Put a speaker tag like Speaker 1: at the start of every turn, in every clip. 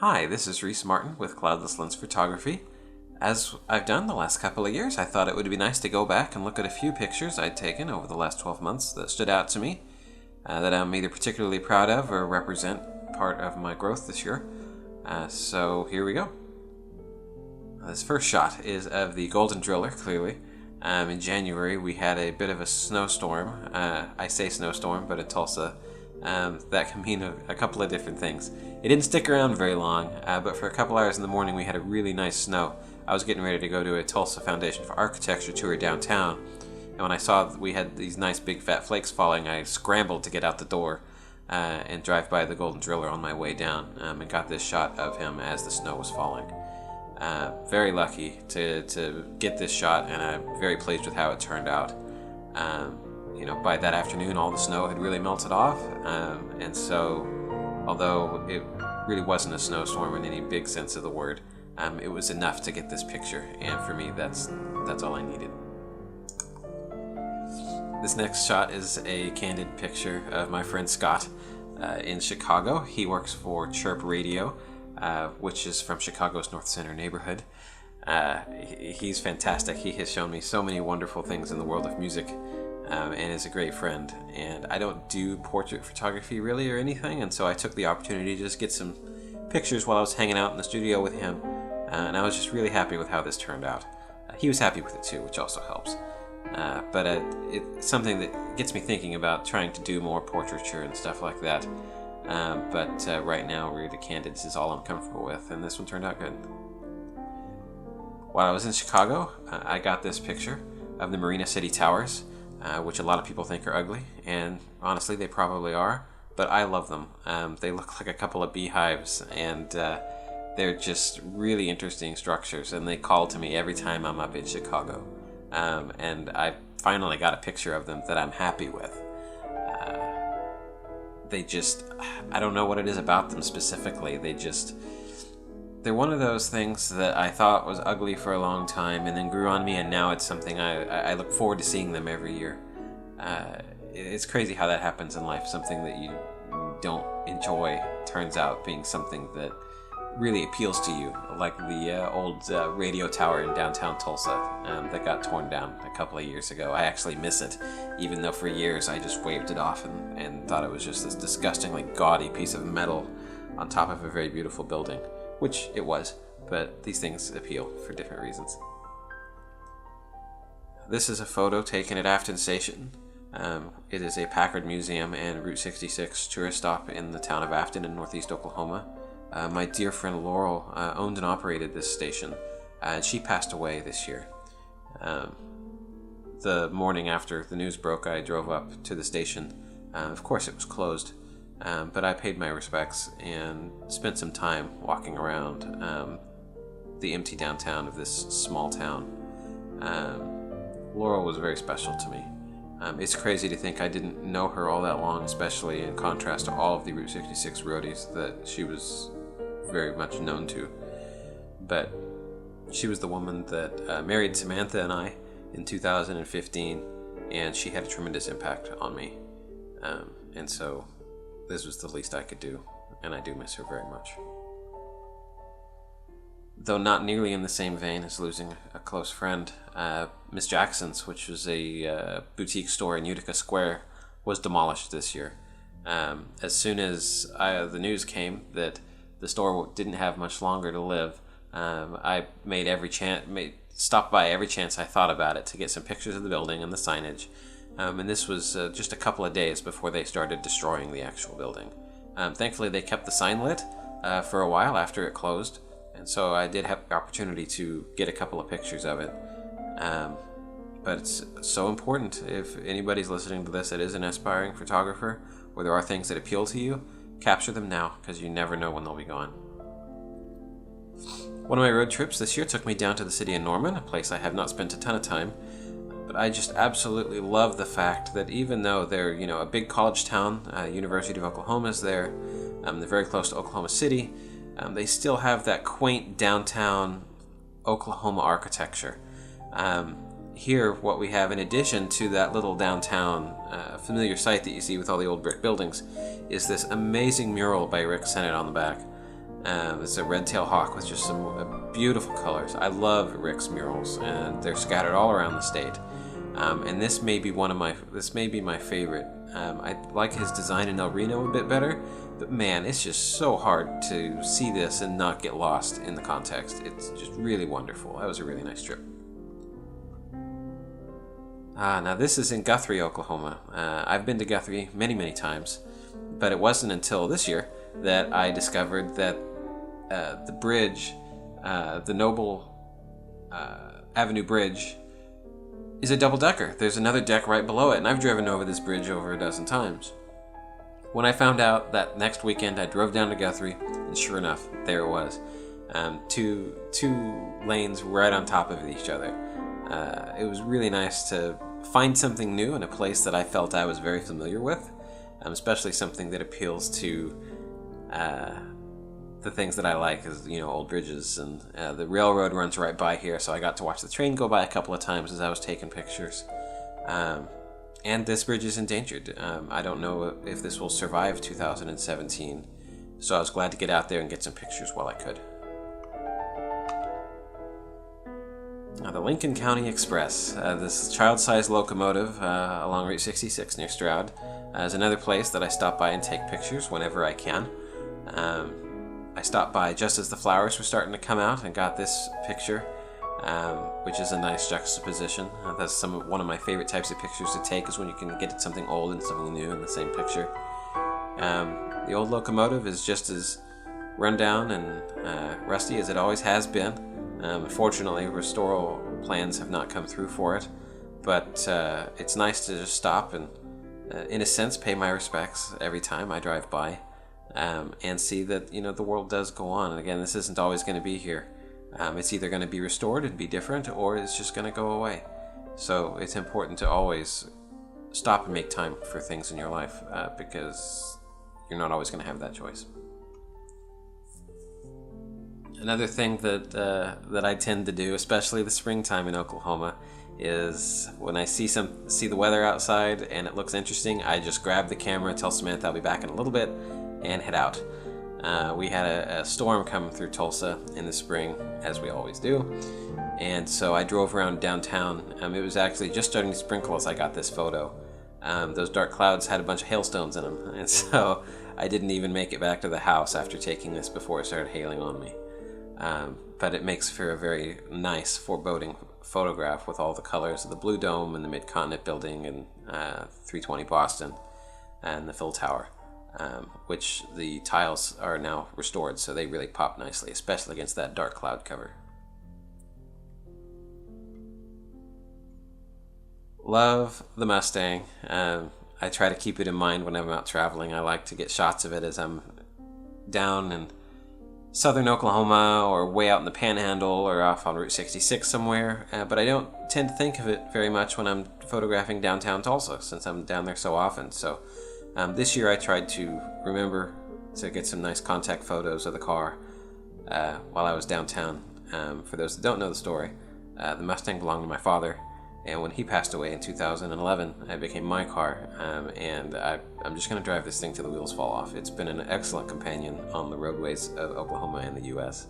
Speaker 1: Hi, this is Reese Martin with Cloudless Lens Photography. As I've done the last couple of years, I thought it would be nice to go back and look at a few pictures I'd taken over the last 12 months that stood out to me, that I'm either particularly proud of or represent part of my growth this year. So here we go. This first shot is of the Golden Driller, clearly. In January, we had a bit of a snowstorm. I say snowstorm, but in Tulsa, that can mean a couple of different things. It didn't stick around very long, but for a couple hours in the morning, we had a really nice snow. I was getting ready to go to a Tulsa Foundation for Architecture tour downtown, and when I saw that we had these nice big fat flakes falling, I scrambled to get out the door and drive by the Golden Driller on my way down, and got this shot of him as the snow was falling. Very lucky to get this shot, and I'm very pleased with how it turned out. By that afternoon, all the snow had really melted off, and so, although it really wasn't a snowstorm in any big sense of the word, it was enough to get this picture, and for me, that's all I needed. This next shot is a candid picture of my friend Scott in Chicago. He works for Chirp Radio, which is from Chicago's North Center neighborhood. He's fantastic. He has shown me so many wonderful things in the world of music, and is a great friend. And I don't do portrait photography really or anything, and so I took the opportunity to just get some pictures while I was hanging out in the studio with him, and I was just really happy with how this turned out. He was happy with it too, which also helps. But it's something that gets me thinking about trying to do more portraiture and stuff like that. But right now, really, candid is all I'm comfortable with, and this one turned out good. While I was in Chicago, I got this picture of the Marina City Towers, which a lot of people think are ugly, and honestly, they probably are, but I love them. They look like a couple of beehives, and they're just really interesting structures, and they call to me every time I'm up in Chicago. And I finally got a picture of them that I'm happy with. I don't know what it is about them specifically. They're one of those things that I thought was ugly for a long time and then grew on me, and now it's something I look forward to seeing them every year. It's crazy how that happens in life. Something that you don't enjoy turns out being something that really appeals to you, like the old radio tower in downtown Tulsa that got torn down a couple of years ago. I actually miss it, even though for years I just waved it off and thought it was just this disgustingly gaudy piece of metal on top of a very beautiful building, which it was, but these things appeal for different reasons. This is a photo taken at Afton Station. It is a Packard Museum and Route 66 tourist stop in the town of Afton in northeast Oklahoma. My dear friend Laurel owned and operated this station, and she passed away this year. The morning after the news broke, I drove up to the station. Of course, it was closed, but I paid my respects and spent some time walking around the empty downtown of this small town. Laurel was very special to me. It's crazy to think I didn't know her all that long, especially in contrast to all of the Route 66 roadies that she was very much known to. But she was the woman that married Samantha and I in 2015, and she had a tremendous impact on me. And so this was the least I could do, and I do miss her very much. Though not nearly in the same vein as losing a close friend, Miss Jackson's, which was a boutique store in Utica Square, was demolished this year. As soon as the news came that the store didn't have much longer to live, I stopped by every chance I thought about it to get some pictures of the building and the signage. And this was just a couple of days before they started destroying the actual building. Thankfully, they kept the sign lit for a while after it closed, and so I did have the opportunity to get a couple of pictures of it. But it's so important. If anybody's listening to this that is an aspiring photographer, or there are things that appeal to you, capture them now, because you never know when they'll be gone. One of my road trips this year took me down to the city of Norman, a place I have not spent a ton of time, but I just absolutely love the fact that even though they're, a big college town, University of Oklahoma is there, they're very close to Oklahoma City, they still have that quaint downtown Oklahoma architecture. Here, what we have in addition to that little downtown familiar sight that you see with all the old brick buildings is this amazing mural by Rick Sennett on the back. It's a red-tailed hawk with just some beautiful colors. I love Rick's murals, and they're scattered all around the state. And this may be my favorite. I like his design in El Reno a bit better, but man, it's just so hard to see this and not get lost in the context. It's just really wonderful. That was a really nice trip. Now this is in Guthrie, Oklahoma. I've been to Guthrie many, many times, but it wasn't until this year that I discovered that the bridge, the Noble Avenue Bridge, is a double-decker. There's another deck right below it, and I've driven over this bridge over a dozen times. When I found out that next weekend, I drove down to Guthrie, and sure enough, there it was. Two lanes right on top of each other. It was really nice to find something new in a place that I felt I was very familiar with, especially something that appeals to the things that I like, is old bridges, and the railroad runs right by here, so I got to watch the train go by a couple of times as I was taking pictures. And this bridge is endangered. I don't know if this will survive 2017, so I was glad to get out there and get some pictures while I could. Now, the Lincoln County Express, this child-sized locomotive along Route 66 near Stroud, is another place that I stop by and take pictures whenever I can. I stopped by just as the flowers were starting to come out and got this picture, which is a nice juxtaposition. That's one of my favorite types of pictures to take, is when you can get something old and something new in the same picture. The old locomotive is just as rundown and rusty as it always has been. Unfortunately, restoral plans have not come through for it, but it's nice to just stop and, in a sense, pay my respects every time I drive by, and see that the world does go on. And again, this isn't always going to be here. It's either going to be restored and be different, or it's just going to go away. So it's important to always stop and make time for things in your life, because you're not always going to have that choice. Another thing that I tend to do, especially the springtime in Oklahoma, is when I see the weather outside and it looks interesting, I just grab the camera, tell Samantha I'll be back in a little bit, and head out. We had a storm come through Tulsa in the spring, as we always do, and so I drove around downtown. It was actually just starting to sprinkle as I got this photo. Those dark clouds had a bunch of hailstones in them, and so I didn't even make it back to the house after taking this before it started hailing on me. But it makes for a very nice, foreboding photograph with all the colors of the Blue Dome and the Mid-Continent Building and 320 Boston and the Phil Tower, which the tiles are now restored, so they really pop nicely, especially against that dark cloud cover. Love the Mustang. I try to keep it in mind when I'm out traveling. I like to get shots of it as I'm down in southern Oklahoma or way out in the Panhandle or off on Route 66 somewhere, but I don't tend to think of it very much when I'm photographing downtown Tulsa, since I'm down there so often. So this year I tried to remember to get some nice contact photos of the car while I was downtown. For those that don't know the story, the Mustang belonged to my father, and when he passed away in 2011, it became my car, and I'm just going to drive this thing till the wheels fall off. It's been an excellent companion on the roadways of Oklahoma and the U.S.,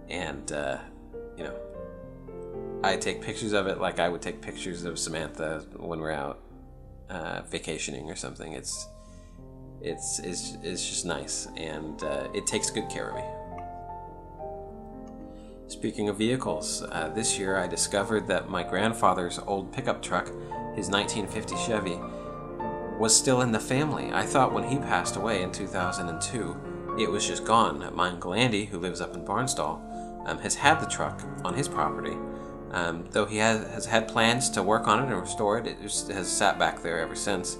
Speaker 1: and, I take pictures of it like I would take pictures of Samantha when we're out vacationing or something. It's just nice, and it takes good care of me. Speaking of vehicles, this year I discovered that my grandfather's old pickup truck, his 1950 Chevy, was still in the family. I thought when he passed away in 2002, it was just gone. My Uncle Andy, who lives up in Barnstall, has had the truck on his property. Though he has had plans to work on it and restore it, it just has sat back there ever since.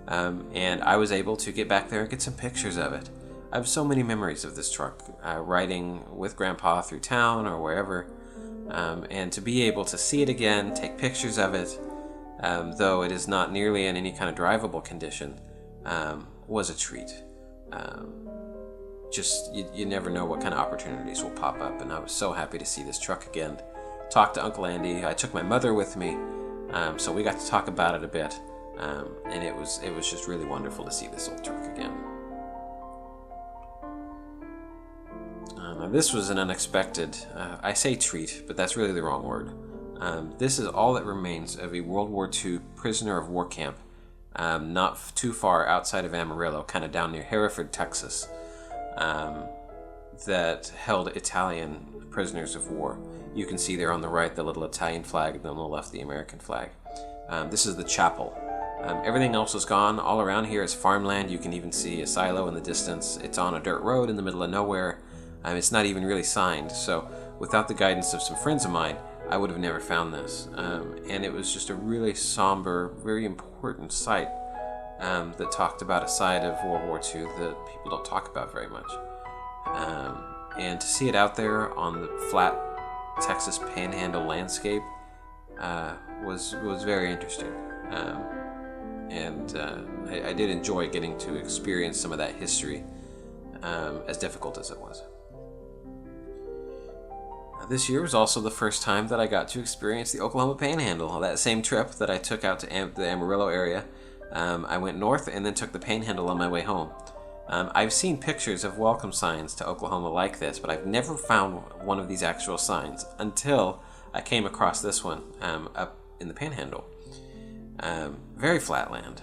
Speaker 1: And I was able to get back there and get some pictures of it. I have so many memories of this truck, riding with Grandpa through town or wherever, and to be able to see it again, take pictures of it, though it is not nearly in any kind of drivable condition, was a treat. You never know what kind of opportunities will pop up, and I was so happy to see this truck again. Talked to Uncle Andy. I took my mother with me, so we got to talk about it a bit, and it was just really wonderful to see this old truck again. This was an unexpected, I say treat, but that's really the wrong word. This is all that remains of a World War II prisoner of war camp, not too far outside of Amarillo, kind of down near Hereford, Texas, that held Italian prisoners of war. You can see there on the right the little Italian flag, and on the left the American flag. This is the chapel. Everything else is gone. All around here is farmland. You can even see a silo in the distance. It's on a dirt road in the middle of nowhere. It's not even really signed, so without the guidance of some friends of mine, I would have never found this. And it was just a really somber, very important site that talked about a side of World War II that people don't talk about very much. And to see it out there on the flat Texas Panhandle landscape was very interesting. And I did enjoy getting to experience some of that history, as difficult as it was. This year was also the first time that I got to experience the Oklahoma Panhandle. That same trip that I took out to the Amarillo area, I went north and then took the Panhandle on my way home. I've seen pictures of welcome signs to Oklahoma like this, but I've never found one of these actual signs until I came across this one up in the Panhandle. Very flat land.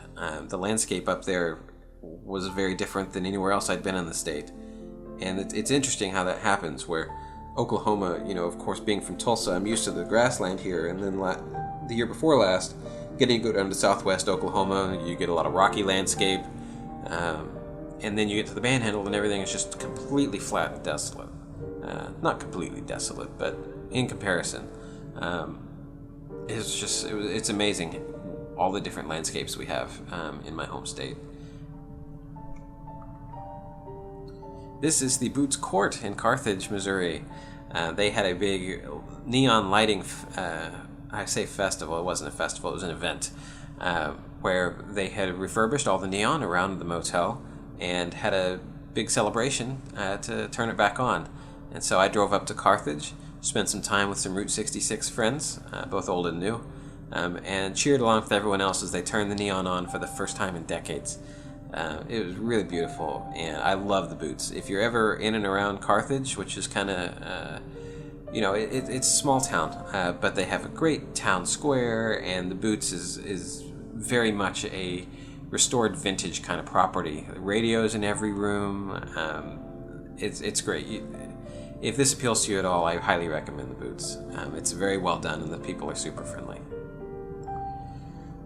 Speaker 1: The landscape up there was very different than anywhere else I'd been in the state. And it's interesting how that happens, where Oklahoma, of course, being from Tulsa, I'm used to the grassland here, and then the year before last, getting to go down to southwest Oklahoma, you get a lot of rocky landscape, and then you get to the Panhandle and everything is just completely flat and desolate. Not completely desolate, but in comparison, it's amazing all the different landscapes we have in my home state. This is the Boots Court in Carthage, Missouri. They had a big neon lighting, I say festival, it wasn't a festival, it was an event, where they had refurbished all the neon around the motel and had a big celebration to turn it back on. And so I drove up to Carthage, spent some time with some Route 66 friends, both old and new, and cheered along with everyone else as they turned the neon on for the first time in decades. It was really beautiful, and I love the Boots. If you're ever in and around Carthage, which is kind of, it's a small town, but they have a great town square, and the Boots is very much a restored vintage kind of property. Radios in every room. It's great. If this appeals to you at all, I highly recommend the Boots. It's very well done, and the people are super friendly.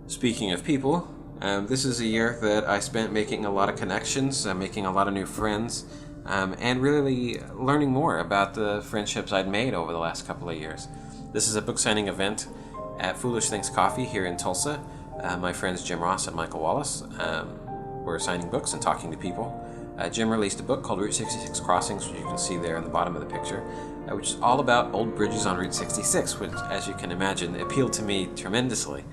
Speaker 1: Speaking of people, this is a year that I spent making a lot of connections, making a lot of new friends, and really learning more about the friendships I'd made over the last couple of years. This is a book signing event at Foolish Things Coffee here in Tulsa. My friends Jim Ross and Michael Wallace were signing books and talking to people. Jim released a book called Route 66 Crossings, which you can see there in the bottom of the picture, which is all about old bridges on Route 66, which, as you can imagine, appealed to me tremendously.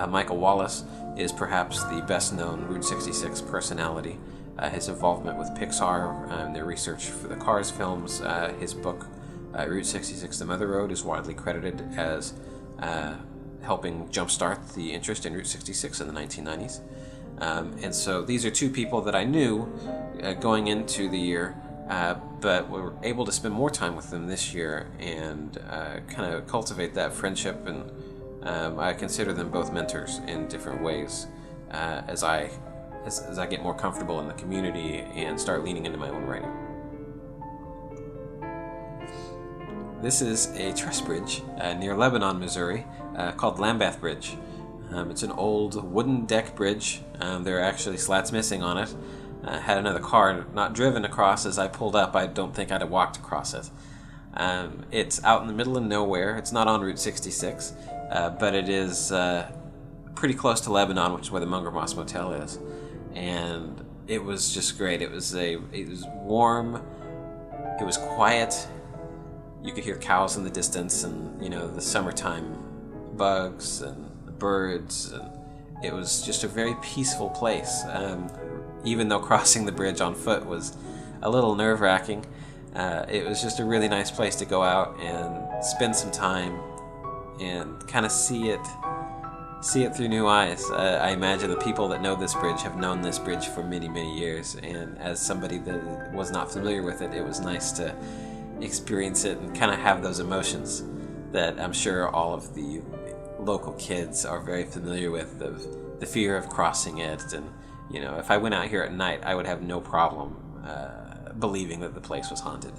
Speaker 1: Michael Wallace is perhaps the best-known Route 66 personality. His involvement with Pixar and their research for the Cars films, his book, Route 66 The Mother Road, is widely credited as helping jumpstart the interest in Route 66 in the 1990s. And so these are two people that I knew going into the year, but we were able to spend more time with them this year and kind of cultivate that friendship, and I consider them both mentors in different ways as I get more comfortable in the community and start leaning into my own writing. This is a truss bridge near Lebanon, Missouri, called Lambeth Bridge. It's an old wooden deck bridge. There are actually slats missing on it. Had another car not driven across. As I pulled up, I don't think I'd have walked across it. It's out in the middle of nowhere. It's not on Route 66, but it is pretty close to Lebanon, which is where the Munger Moss Motel is. And it was just great. It was warm. It was quiet. You could hear cows in the distance, and the summertime bugs and the birds, and it was just a very peaceful place. Even though crossing the bridge on foot was a little nerve-wracking, it was just a really nice place to go out and spend some time and kind of see it through new eyes. I imagine the people that know this bridge have known this bridge for many, many years, and as somebody that was not familiar with it, it was nice to experience it and kind of have those emotions that I'm sure all of the local kids are very familiar with, of the fear of crossing it. And if I went out here at night, I would have no problem believing that the place was haunted.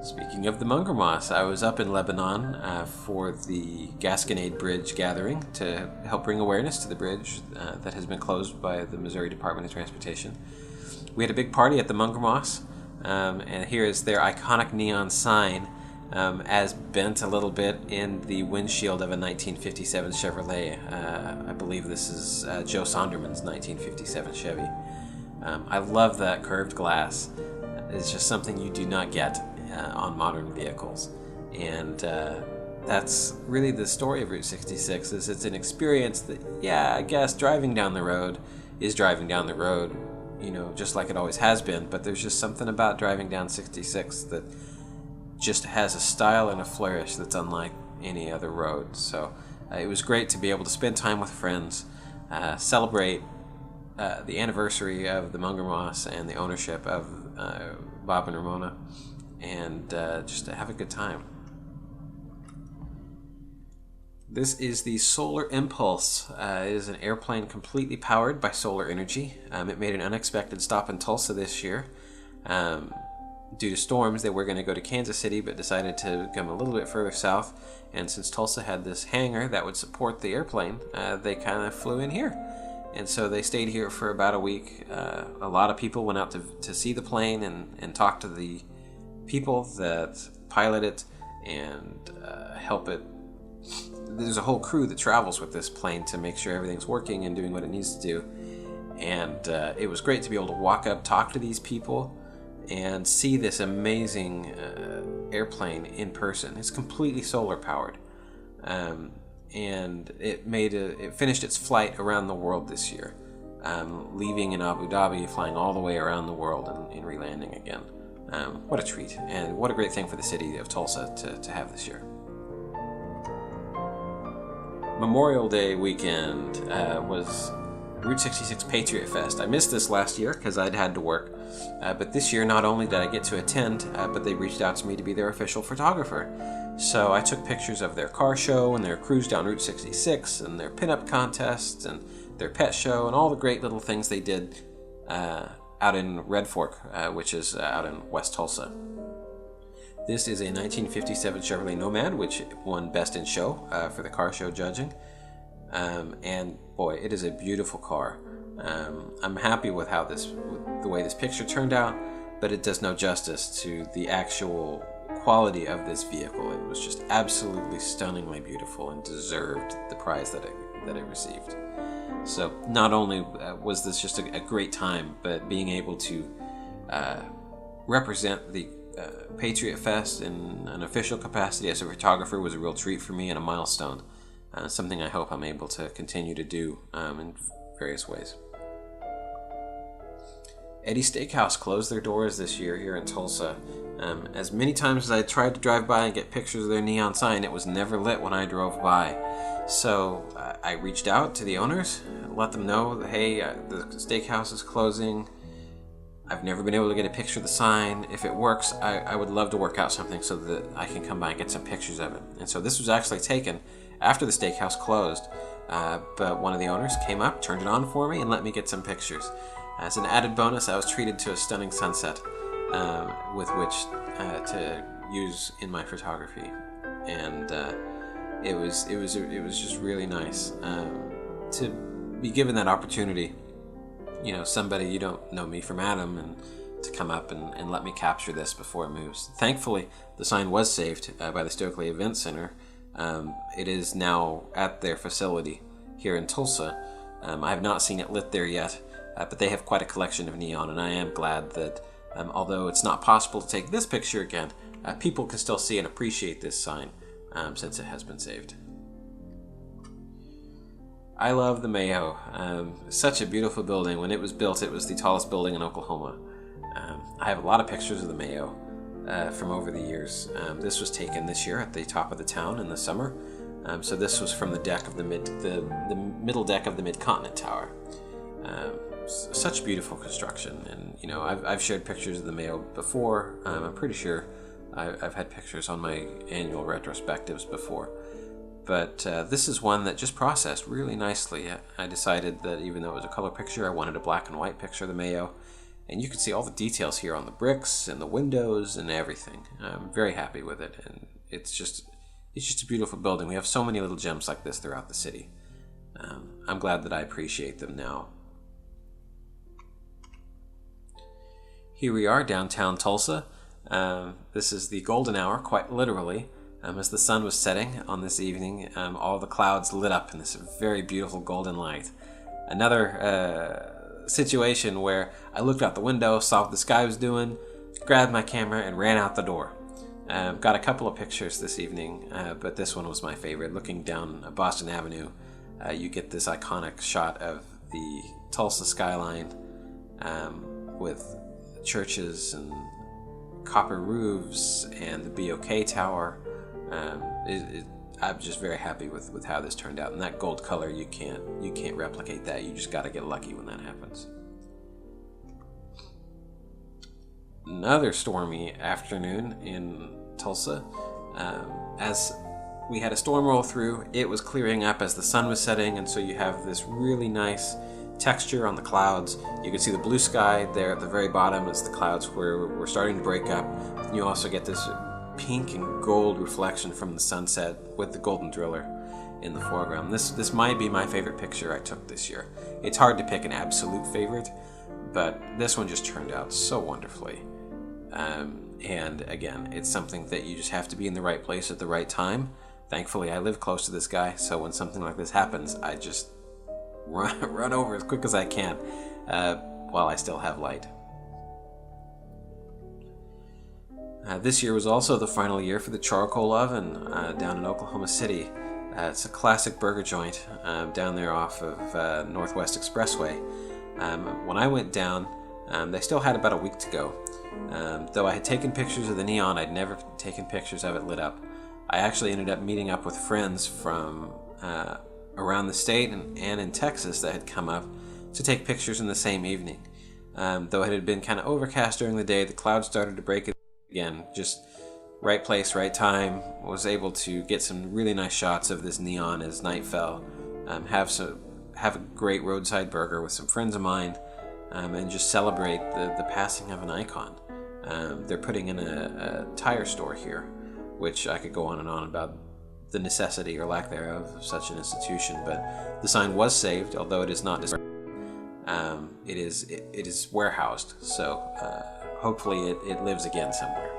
Speaker 1: Speaking of the Munger Moss, I was up in Lebanon for the Gasconade Bridge gathering to help bring awareness to the bridge that has been closed by the Missouri Department of Transportation. We had a big party at the Munger Moss, and here is their iconic neon sign, as bent a little bit in the windshield of a 1957 Chevrolet. I believe this is Joe Sonderman's 1957 Chevy. I love that curved glass. It's just something you do not get on modern vehicles. And that's really the story of Route 66, is it's an experience that, I guess driving down the road is driving down the road, just like it always has been, but there's just something about driving down 66 that just has a style and a flourish that's unlike any other road. So it was great to be able to spend time with friends, celebrate the anniversary of the Munger Moss and the ownership of Bob and Ramona, and just to have a good time. This is the Solar Impulse. It is an airplane completely powered by solar energy. It made an unexpected stop in Tulsa this year. Due to storms, they were going to go to Kansas City, but decided to come a little bit further south. And since Tulsa had this hangar that would support the airplane, they kind of flew in here. And so they stayed here for about a week. A lot of people went out to see the plane and talk to the people that pilot it and help it. There's a whole crew that travels with this plane to make sure everything's working and doing what it needs to do. And it was great to be able to walk up, talk to these people, and see this amazing airplane in person. It's completely solar powered. And it finished its flight around the world this year, leaving in Abu Dhabi, flying all the way around the world, and relanding again. What a treat, and what a great thing for the city of Tulsa to have this year. Memorial Day weekend was Route 66 Patriot Fest. I missed this last year because I'd had to work, but this year not only did I get to attend, but they reached out to me to be their official photographer. So I took pictures of their car show and their cruise down Route 66 and their pinup contests and their pet show and all the great little things they did out in Red Fork, which is out in West Tulsa. This is a 1957 Chevrolet Nomad, which won Best in Show for the car show judging. And boy, it is a beautiful car. I'm happy with the way this picture turned out, but it does no justice to the actual quality of this vehicle. It was just absolutely stunningly beautiful and deserved the prize that it received. So not only was this just a great time, but being able to represent the Patriot Fest in an official capacity as a photographer was a real treat for me and a milestone. Something I hope I'm able to continue to do in various ways. Eddie's Steakhouse closed their doors this year here in Tulsa. As many times as I tried to drive by and get pictures of their neon sign, it was never lit when I drove by. So I reached out to the owners, let them know that, hey, the steakhouse is closing. I've never been able to get a picture of the sign. If it works, I would love to work out something so that I can come by and get some pictures of it. And so this was actually taken after the steakhouse closed, but one of the owners came up, turned it on for me, and let me get some pictures. As an added bonus, I was treated to a stunning sunset with which to use in my photography, and it was just really nice to be given that opportunity. Somebody you don't know me from Adam, and to come up and let me capture this before it moves. Thankfully, the sign was saved by the Stokely Event Center. It is now at their facility here in Tulsa. I have not seen it lit there yet, but they have quite a collection of neon, and I am glad that although it's not possible to take this picture again, people can still see and appreciate this sign since it has been saved. I love the Mayo. Such a beautiful building. When it was built, it was the tallest building in Oklahoma. I have a lot of pictures of the Mayo from over the years. This was taken this year at the top of the town in the summer. So this was from the deck of the middle deck of the Mid-Continent Tower. such beautiful construction. And you know, I've shared pictures of the Mayo before. I'm pretty sure I've had pictures on my annual retrospectives before. But this is one that just processed really nicely. I decided that even though it was a color picture, I wanted a black and white picture of the Mayo. And you can see all the details here on the bricks and the windows and everything. I'm very happy with it, and it's just a beautiful building. We have so many little gems like this throughout the city. I'm glad that I appreciate them now. Here we are, downtown Tulsa. This is the golden hour, quite literally. As the sun was setting on this evening, all the clouds lit up in this very beautiful golden light. Another situation where I looked out the window, saw what the sky was doing, grabbed my camera, and ran out the door. Got a couple of pictures this evening, but this one was my favorite. Looking down Boston Avenue, you get this iconic shot of the Tulsa skyline with churches and copper roofs and the BOK Tower. I'm just very happy with how this turned out, and that gold color, you can't replicate that. You just got to get lucky when that happens. Another stormy afternoon in Tulsa. As we had a storm roll through, it was clearing up as the sun was setting, and so you have this really nice texture on the clouds. You can see the blue sky there at the very bottom as the clouds were starting to break up. And you also get this pink and gold reflection from the sunset with the golden driller in the foreground. This might be my favorite picture I took this year. It's hard to pick an absolute favorite, but this one just turned out so wonderfully. And again, it's something that you just have to be in the right place at the right time. Thankfully, I live close to this guy, so when something like this happens, I just run over as quick as I can while I still have light. This year was also the final year for the Charcoal Oven down in Oklahoma City. It's a classic burger joint down there off of Northwest Expressway. When I went down, they still had about a week to go. Though I had taken pictures of the neon, I'd never taken pictures of it lit up. I actually ended up meeting up with friends from around the state and in Texas that had come up to take pictures in the same evening. Though it had been kind of overcast during the day, the clouds started to break again. Just right place, right time. Was able to get some really nice shots of this neon as night fell. Have a great roadside burger with some friends of mine, and just celebrate the passing of an icon. They're putting in a tire store here, which I could go on and on about the necessity or lack thereof of such an institution, but the sign was saved, although it is not it is warehoused, so hopefully it lives again somewhere.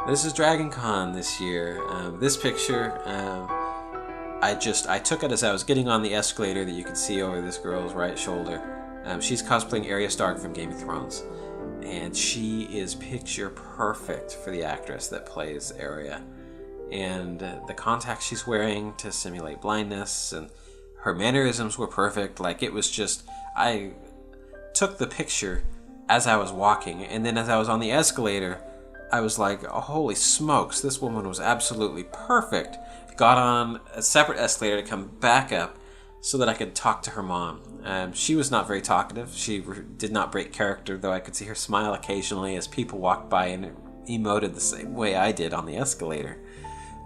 Speaker 1: This is Dragon Con this year. This picture, I took it as I was getting on the escalator that you can see over this girl's right shoulder. She's cosplaying Arya Stark from Game of Thrones, and she is picture perfect for the actress that plays Arya. And the contacts she's wearing to simulate blindness, and her mannerisms were perfect. Like, it was just, I took the picture as I was walking, and then as I was on the escalator, I was like, oh, holy smokes, this woman was absolutely perfect. Got on a separate escalator to come back up so that I could talk to her mom. She was not very talkative. She did not break character, though I could see her smile occasionally as people walked by and emoted the same way I did on the escalator,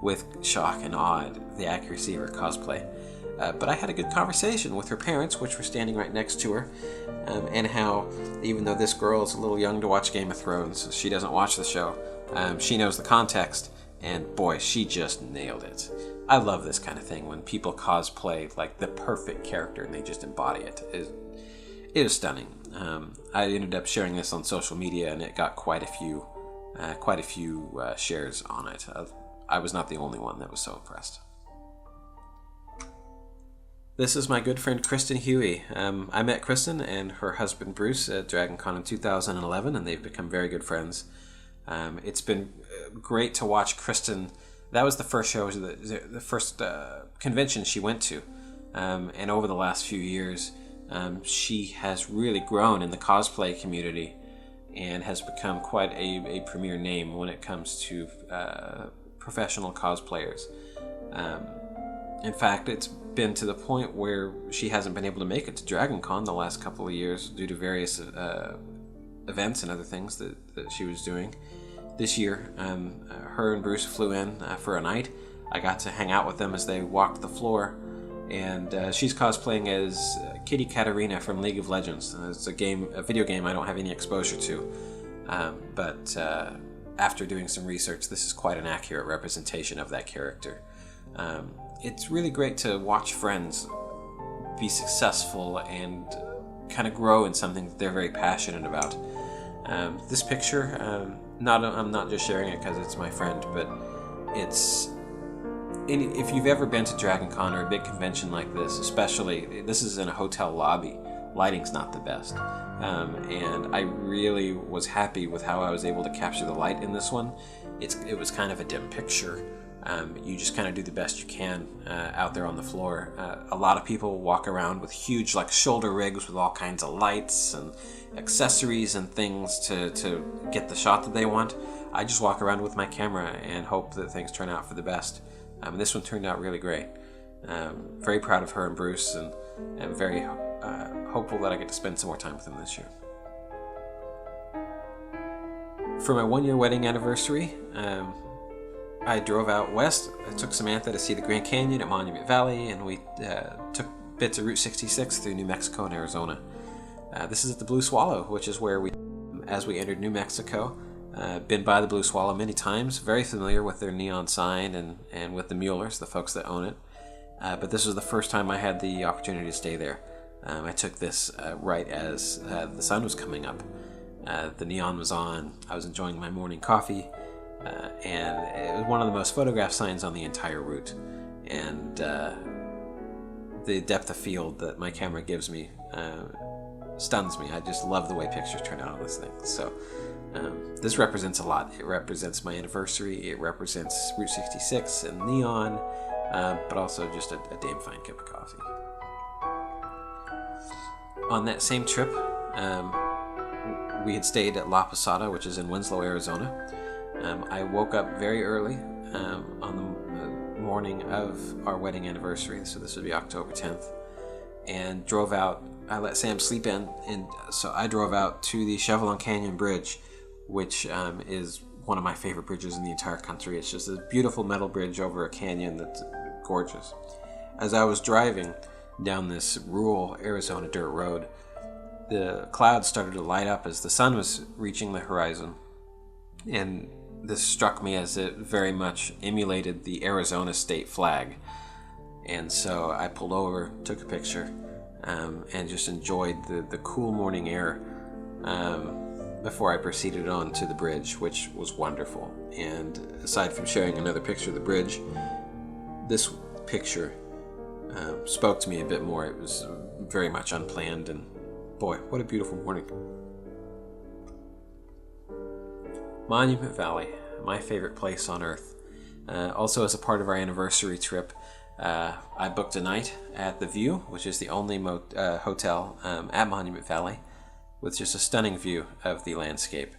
Speaker 1: with shock and awe at the accuracy of her cosplay. But I had a good conversation with her parents, which were standing right next to her, and how, even though this girl is a little young to watch Game of Thrones, she doesn't watch the show, she knows the context, and boy, she just nailed it. I love this kind of thing, when people cosplay like the perfect character and they just embody it. It is stunning. I ended up sharing this on social media, and it got quite a few shares on it. I was not the only one that was so impressed. This is my good friend Kristen Huey. I met Kristen and her husband Bruce at Dragon Con in 2011, and they've become very good friends. It's been great to watch Kristen. That was the first show, the first convention she went to. And over the last few years, she has really grown in the cosplay community and has become quite a premier name when it comes to professional cosplayers. In fact, it's been to the point where she hasn't been able to make it to Dragon Con the last couple of years due to various events and other things that she was doing. This year, her and Bruce flew in for a night. I got to hang out with them as they walked the floor, and she's cosplaying as Kitty Katarina from League of Legends. It's a video game I don't have any exposure to, but after doing some research, this is quite an accurate representation of that character. It's really great to watch friends be successful and kind of grow in something that they're very passionate about. This picture, I'm not just sharing it because it's my friend, but if you've ever been to Dragon Con or a big convention like this, especially, this is in a hotel lobby, lighting's not the best. And I really was happy with how I was able to capture the light in this one. It was kind of a dim picture. You just kind of do the best you can out there on the floor. A lot of people walk around with huge shoulder rigs with all kinds of lights and accessories and things to get the shot that they want. I just walk around with my camera and hope that things turn out for the best. This one turned out really great. Very proud of her and Bruce, and very hopeful that I get to spend some more time with them this year. For my 1-year wedding anniversary, I drove out west. I took Samantha to see the Grand Canyon at Monument Valley, and we took bits of Route 66 through New Mexico and Arizona. This is at the Blue Swallow, which is where as we entered New Mexico. Been by the Blue Swallow many times, very familiar with their neon sign and with the Muellers, the folks that own it. But this was the first time I had the opportunity to stay there. I took this right as the sun was coming up. The neon was on, I was enjoying my morning coffee, and it was one of the most photographed signs on the entire route. And the depth of field that my camera gives me stuns me. I just love the way pictures turn out on this thing. So this represents a lot. It represents my anniversary, it represents Route 66 and neon, but also just a damn fine cup of coffee. On that same trip, we had stayed at La Posada, which is in Winslow, Arizona. I woke up very early on the morning of our wedding anniversary, so this would be October 10th, and drove out. I let Sam sleep in, and so I drove out to the Chevelon Canyon Bridge, which is one of my favorite bridges in the entire country. It's just a beautiful metal bridge over a canyon that's gorgeous. As I was driving down this rural Arizona dirt road, the clouds started to light up as the sun was reaching the horizon, and this struck me as it very much emulated the Arizona state flag. And so I pulled over, took a picture, and just enjoyed the cool morning air before I proceeded on to the bridge, which was wonderful. And aside from sharing another picture of the bridge, this picture spoke to me a bit more. It was very much unplanned, and boy, what a beautiful morning. Monument Valley, my favorite place on earth. Also, as a part of our anniversary trip, I booked a night at The View, which is the only hotel at Monument Valley, with just a stunning view of the landscape.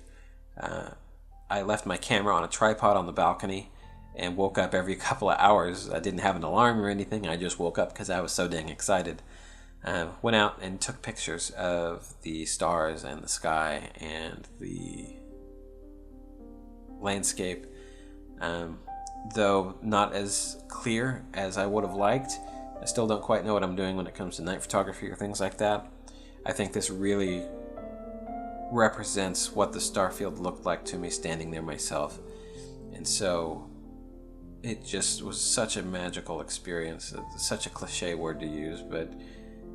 Speaker 1: I left my camera on a tripod on the balcony and woke up every couple of hours. I didn't have an alarm or anything. I just woke up because I was so dang excited. Went out and took pictures of the stars and the sky and the landscape. Though not as clear as I would have liked. I still don't quite know what I'm doing when it comes to night photography or things like that. I think this really represents what the starfield looked like to me standing there myself. And so it just was such a magical experience. It's such a cliche word to use, but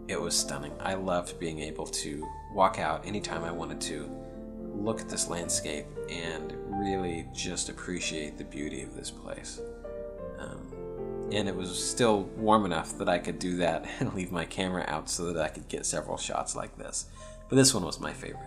Speaker 1: it was stunning. I loved being able to walk out anytime I wanted to, look at this landscape, and really just appreciate the beauty of this place. And it was still warm enough that I could do that and leave my camera out so that I could get several shots like this. But this one was my favorite.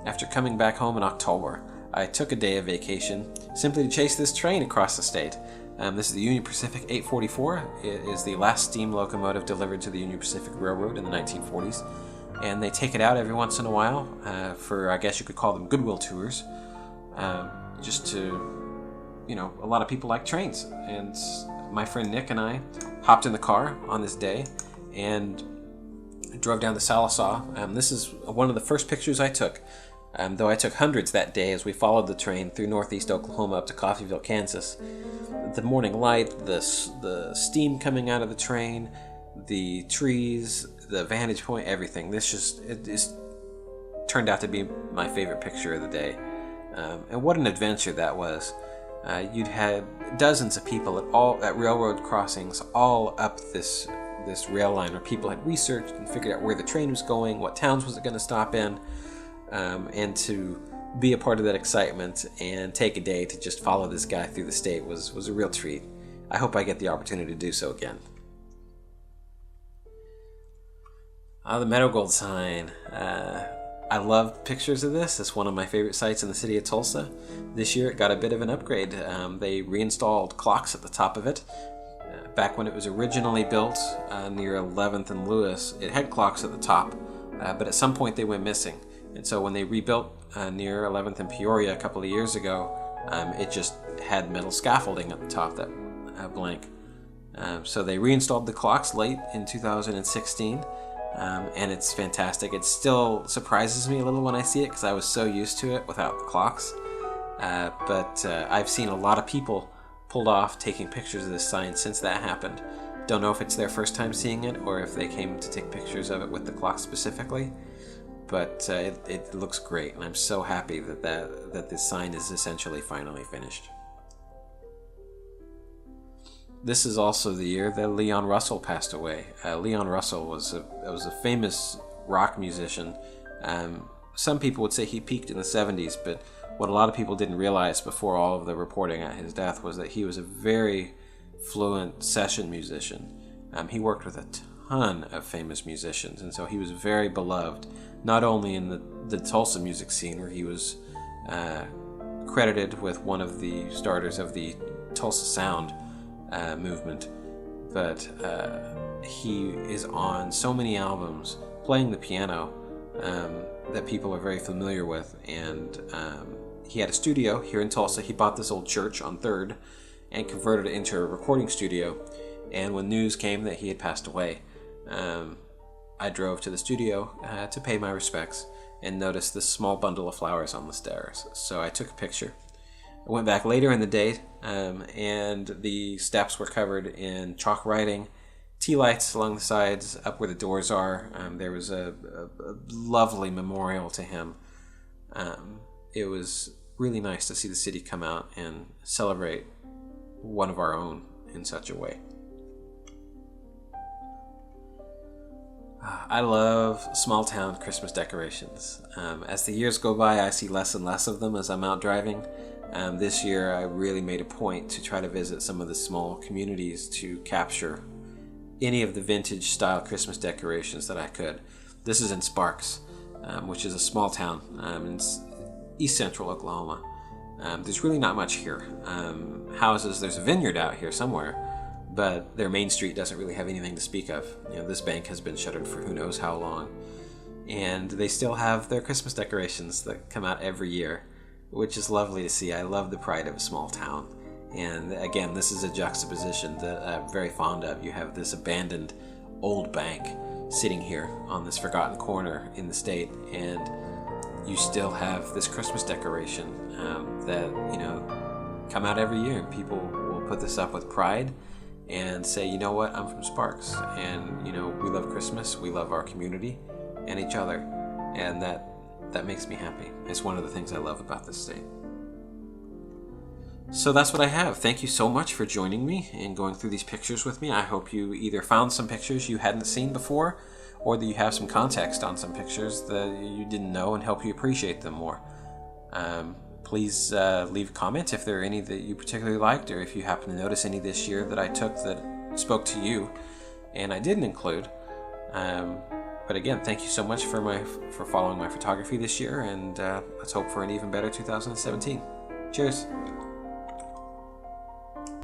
Speaker 1: After coming back home in October, I took a day of vacation simply to chase this train across the state. This is the Union Pacific 844. It is the last steam locomotive delivered to the Union Pacific Railroad in the 1940s. And they take it out every once in a while for, I guess you could call them goodwill tours, just to a lot of people like trains. And my friend Nick and I hopped in the car on this day and drove down to Sallisaw. This is one of the first pictures I took, though I took hundreds that day as we followed the train through northeast Oklahoma up to Coffeyville, Kansas. The morning light, the steam coming out of the train, the trees, the vantage point, everything. It just turned out to be my favorite picture of the day. And what an adventure that was. You'd had dozens of people at railroad crossings all up this rail line, where people had researched and figured out where the train was going, what towns was it going to stop in, and to be a part of that excitement and take a day to just follow this guy through the state was a real treat. I hope I get the opportunity to do so again. The Meadow Gold sign. I love pictures of this. It's one of my favorite sites in the city of Tulsa. This year it got a bit of an upgrade. They reinstalled clocks at the top of it. Back when it was originally built near 11th and Lewis, it had clocks at the top, but at some point they went missing. And so when they rebuilt near 11th and Peoria a couple of years ago, it just had metal scaffolding at the top that blank. So they reinstalled the clocks late in 2016. And it's fantastic. It still surprises me a little when I see it because I was so used to it without the clocks. But I've seen a lot of people pulled off taking pictures of this sign since that happened. Don't know if it's their first time seeing it or if they came to take pictures of it with the clock specifically. But it looks great, and I'm so happy that this sign is essentially finally finished. This is also the year that Leon Russell passed away. Leon Russell was a famous rock musician. Some people would say he peaked in the 70s, but what a lot of people didn't realize before all of the reporting at his death was that he was a very fluent session musician. He worked with a ton of famous musicians, and so he was very beloved, not only in the Tulsa music scene, where he was credited with one of the starters of the Tulsa Sound movement, but he is on so many albums playing the piano that people are very familiar with. And he had a studio here in Tulsa. He bought this old church on 3rd and converted it into a recording studio. And when news came that he had passed away, I drove to the studio to pay my respects and noticed this small bundle of flowers on the stairs. So I took a picture. I went back later in the day, and the steps were covered in chalk writing, tea lights along the sides, up where the doors are. There was a lovely memorial to him. It was really nice to see the city come out and celebrate one of our own in such a way. I love small town Christmas decorations. As the years go by, I see less and less of them as I'm out driving. This year I really made a point to try to visit some of the small communities to capture any of the vintage style Christmas decorations that I could. This is in Sparks, which is a small town in east central Oklahoma. There's really not much here. Houses, there's a vineyard out here somewhere, but their main street doesn't really have anything to speak of. This bank has been shuttered for who knows how long. And they still have their Christmas decorations that come out every year, which is lovely to see. I love the pride of a small town. And again, this is a juxtaposition that I'm very fond of. You have this abandoned old bank sitting here on this forgotten corner in the state, and you still have this Christmas decoration that come out every year, and people will put this up with pride and say, you know what, I'm from Sparks, and we love Christmas, we love our community and each other, and that makes me happy. It's one of the things I love about this state. So that's what I have. Thank you so much for joining me and going through these pictures with me. I hope you either found some pictures you hadn't seen before, or that you have some context on some pictures that you didn't know and help you appreciate them more. Please leave a comment if there are any that you particularly liked, or if you happen to notice any this year that I took that spoke to you and I didn't include. But again, thank you so much for following my photography this year, and let's hope for an even better 2017. Cheers!